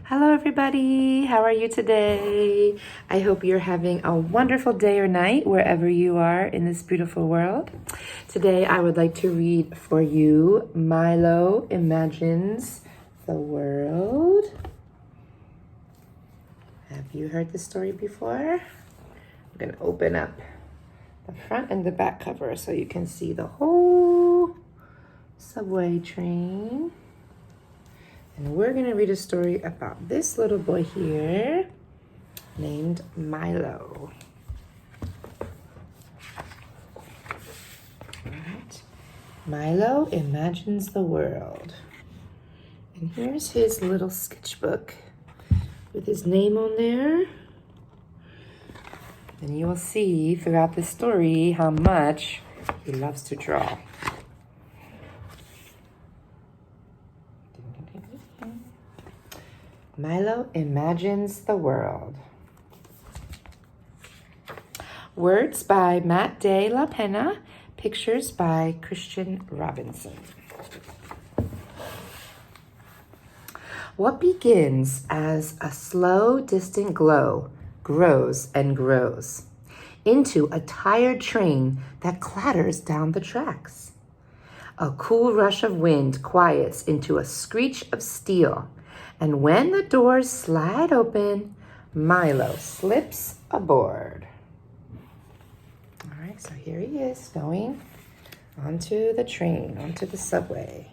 Hello, everybody. How are you today? I hope you're having a wonderful day or night wherever you are in this beautiful world. Today, I would like to read for you Milo Imagines the World. Have you heard this story before? I'm going to open up the front and the back cover so you can see the whole subway train. And we're going to read a story about this little boy here named Milo. All right. Milo imagines the world. And here's his little sketchbook with his name on there. And you will see throughout the story how much he loves to draw. Milo imagines the world. Words by Matt de la Peña. Pictures by Christian Robinson. What begins as a slow, distant glow grows and grows into a tired train that clatters down the tracks. A cool rush of wind quiets into a screech of steel. And when the doors slide open, Milo slips aboard. All right, so here he is going onto the train, onto the subway.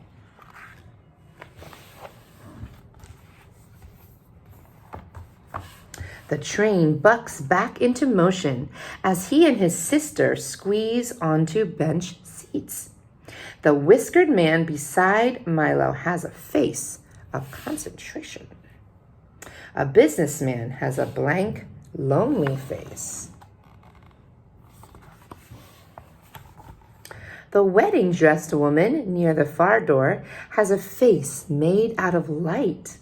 The train bucks back into motion as he and his sister squeeze onto bench seats. The whiskered man beside Milo has a face of concentration. A businessman has a blank, lonely face. The wedding-dressed woman near the far door has a face made out of light,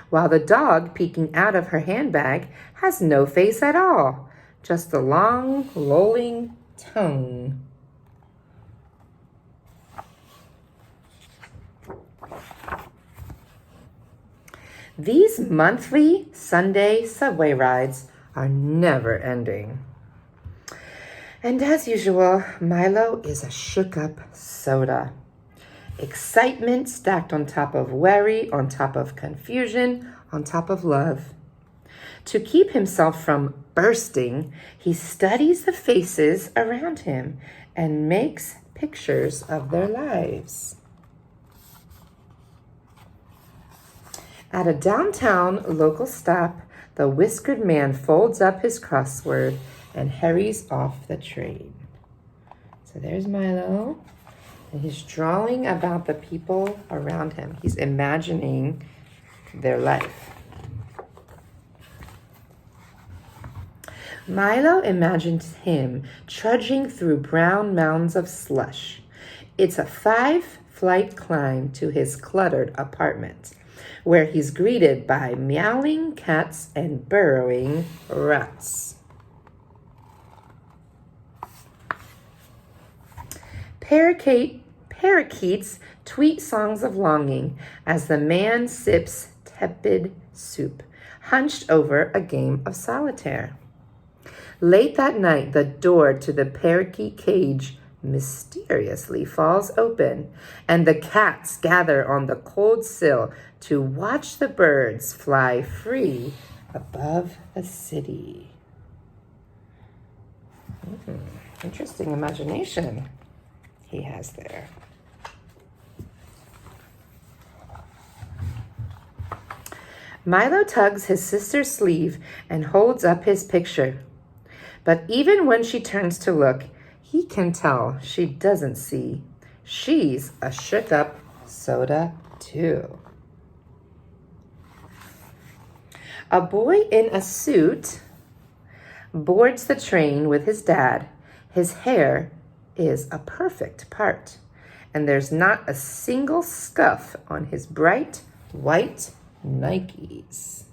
while the dog peeking out of her handbag has no face at all, just a long, lolling tongue. These monthly Sunday subway rides are never ending. And as usual, Milo is a shook-up soda. Excitement stacked on top of worry, on top of confusion, on top of love. To keep himself from bursting, he studies the faces around him and makes pictures of their lives. At a downtown local stop, the whiskered man folds up his crossword and hurries off the train. So there's Milo, and he's drawing about the people around him. He's imagining their life. Milo imagines him trudging through brown mounds of slush. It's a 5-flight climb to his cluttered apartment, where he's greeted by meowing cats and burrowing rats. Parakeets tweet songs of longing as the man sips tepid soup, hunched over a game of solitaire. Late that night, the door to the parakeet cage mysteriously falls open, and the cats gather on the cold sill to watch the birds fly free above the city. Interesting imagination he has there. Milo tugs his sister's sleeve and holds up his picture. But even when she turns to look, he can tell she doesn't see. She's a shook-up soda, too. A boy in a suit boards the train with his dad. His hair is a perfect part, and there's not a single scuff on his bright white Nikes.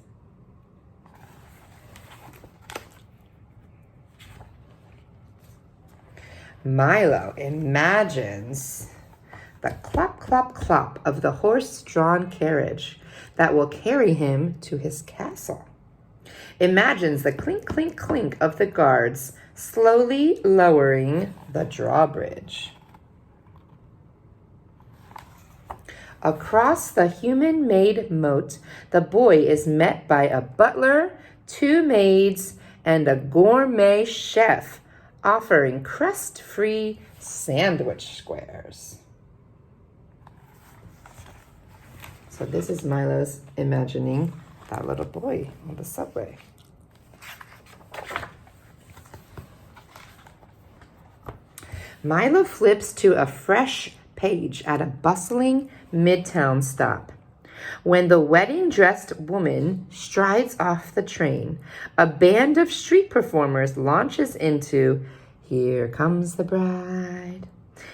Milo imagines the clop, clop, clop of the horse-drawn carriage that will carry him to his castle. Imagines the clink, clink, clink of the guards slowly lowering the drawbridge. Across the human-made moat, the boy is met by a butler, 2 maids, and a gourmet chef offering crust-free sandwich squares. So this is Milo's imagining that little boy on the subway. Milo flips to a fresh page at a bustling midtown stop. When the wedding-dressed woman strides off the train, a band of street performers launches into "Here Comes the Bride,"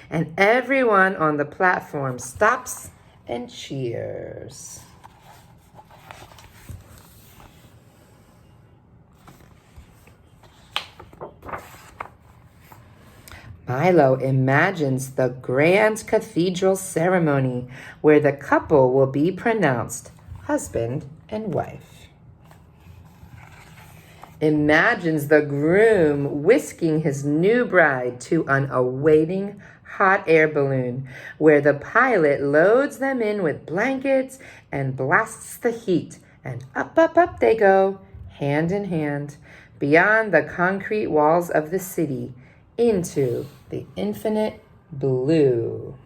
and everyone on the platform stops and cheers. Milo imagines the grand cathedral ceremony where the couple will be pronounced husband and wife. Imagines the groom whisking his new bride to an awaiting hot air balloon where the pilot loads them in with blankets and blasts the heat, and up, up, up they go, hand in hand, beyond the concrete walls of the city, into the infinite blue.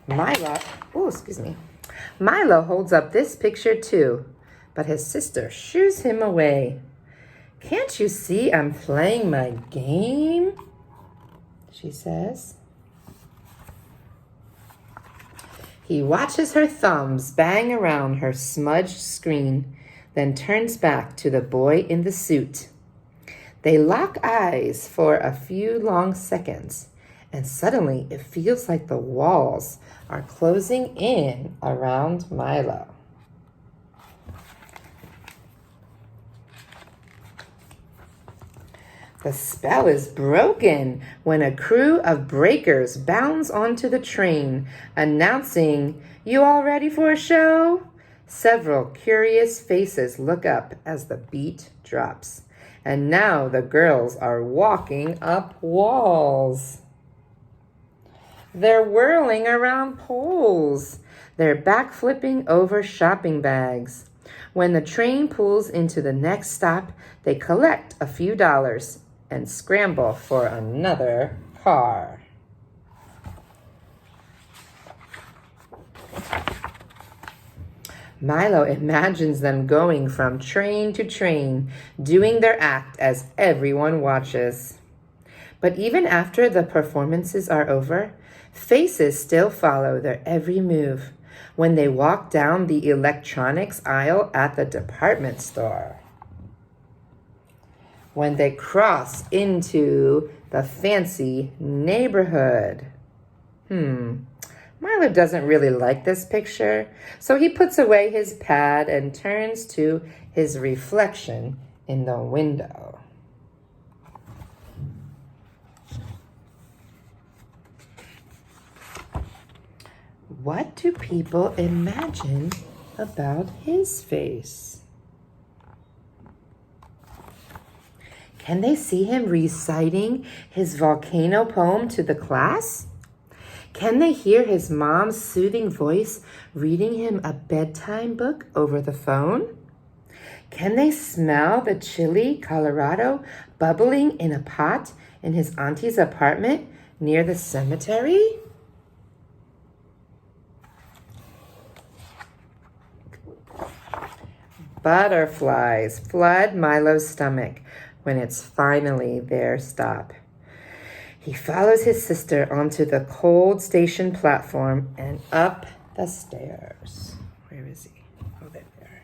Milo holds up this picture too, but his sister shoos him away. "Can't you see I'm playing my game?" she says. He watches her thumbs bang around her smudged screen, then turns back to the boy in the suit. They lock eyes for a few long seconds, and suddenly it feels like the walls are closing in around Milo. The spell is broken when a crew of breakers bounds onto the train, announcing, "You all ready for a show?" Several curious faces look up as the beat drops, and now the girls are walking up walls. They're whirling around poles. They're backflipping over shopping bags. When the train pulls into the next stop, they collect a few dollars and scramble for another car. Milo imagines them going from train to train, doing their act as everyone watches. But even after the performances are over, faces still follow their every move when they walk down the electronics aisle at the department store. When they cross into the fancy neighborhood. Milo doesn't really like this picture, so he puts away his pad and turns to his reflection in the window. What do people imagine about his face? Can they see him reciting his volcano poem to the class? Can they hear his mom's soothing voice reading him a bedtime book over the phone? Can they smell the chili Colorado bubbling in a pot in his auntie's apartment near the cemetery? Butterflies flood Milo's stomach when it's finally their stop. He follows his sister onto the cold station platform and up the stairs. Where is he? Oh, there.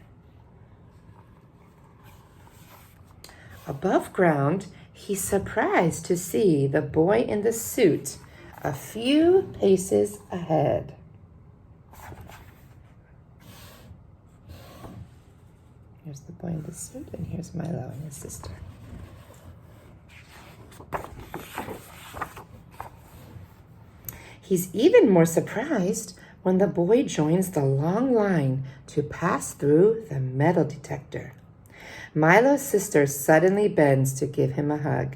Above ground, he's surprised to see the boy in the suit a few paces ahead. Here's the boy in the suit, and here's Milo and his sister. He's even more surprised when the boy joins the long line to pass through the metal detector. Milo's sister suddenly bends to give him a hug.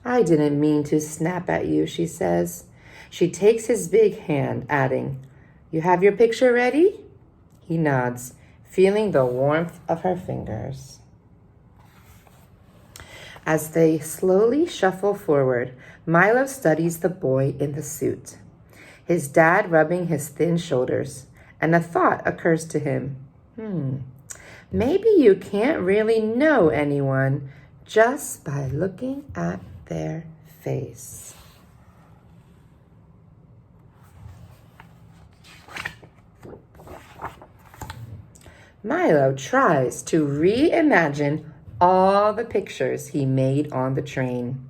"I didn't mean to snap at you," she says. She takes his big hand, adding, "You have your picture ready?" He nods, feeling the warmth of her fingers. As they slowly shuffle forward, Milo studies the boy in the suit, his dad rubbing his thin shoulders, and a thought occurs to him. Maybe you can't really know anyone just by looking at their face. Milo tries to reimagine all the pictures he made on the train.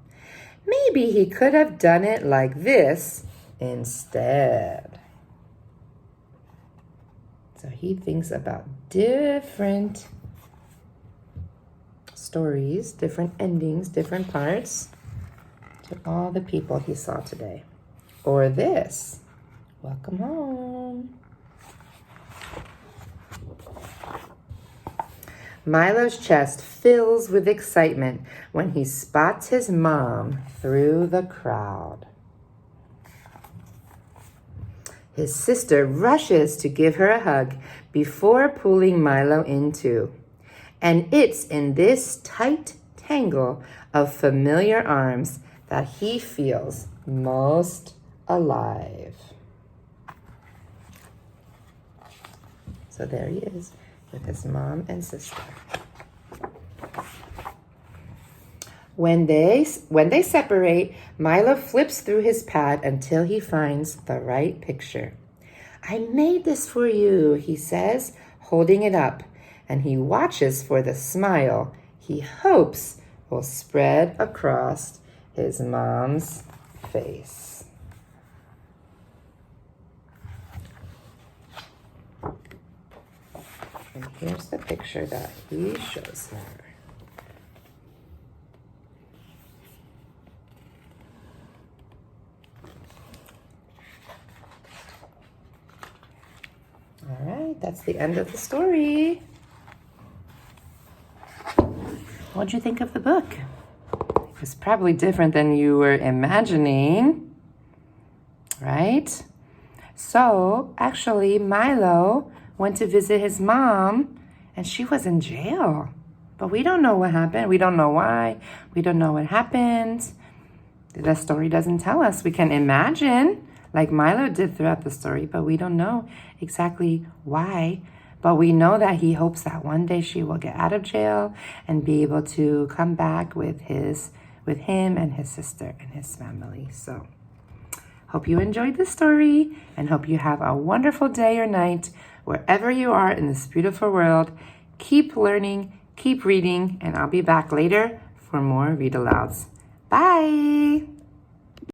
Maybe he could have done it like this instead. So he thinks about different stories, different endings, different parts to all the people he saw today. Or this. Welcome home. Milo's chest fills with excitement when he spots his mom through the crowd. His sister rushes to give her a hug before pulling Milo in too. And it's in this tight tangle of familiar arms that he feels most alive. So there he is with his mom and sister. When they separate, Milo flips through his pad until he finds the right picture. "I made this for you," he says, holding it up, and he watches for the smile he hopes will spread across his mom's face. And here's the picture that he shows her. All right, that's the end of the story. What'd you think of the book? It was probably different than you were imagining, right? So, actually, Milo went to visit his mom, and she was in jail. But we don't know what happened. We don't know why. We don't know what happened. The story doesn't tell us. We can imagine, like Milo did throughout the story, but we don't know exactly why. But we know that he hopes that one day she will get out of jail and be able to come back with him and his sister and his family. So hope you enjoyed the story and hope you have a wonderful day or night wherever you are in this beautiful world. Keep learning, keep reading, and I'll be back later for more read alouds. Bye.